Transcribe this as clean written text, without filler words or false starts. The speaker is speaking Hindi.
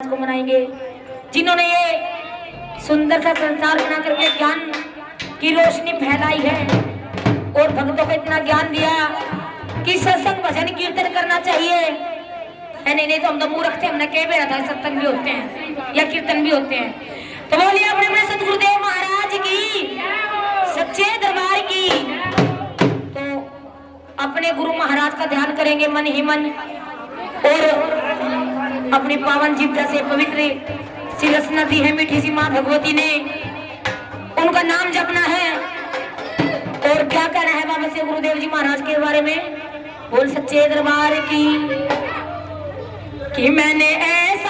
को मनाएंगे, जिन्होंने ये सुंदर सा संसार बना करके ज्ञान की रोशनी फैलाई है और भक्तों को इतना ज्ञान दिया कि सत्संग भजन कीर्तन करना चाहिए। नहीं तो हम तो मूर्ख थे, हमने कह भी रहा था सत्संग भी होते हैं या कीर्तन भी होते हैं। तो बोलिए अपने अपने सतगुरुदेव महाराज की, सच्चे दरबार की। तो अपने गुरु महाराज का ध्यान करेंगे मन ही मन और अपनी पावन जीविका से पवित्र सी रचना दी है मीठी सी माँ भगवती ने, उनका नाम जपना है। और क्या कहना है बाबा से गुरुदेव जी महाराज के बारे में, बोल सच्चे दरबार की कि मैंने ऐसा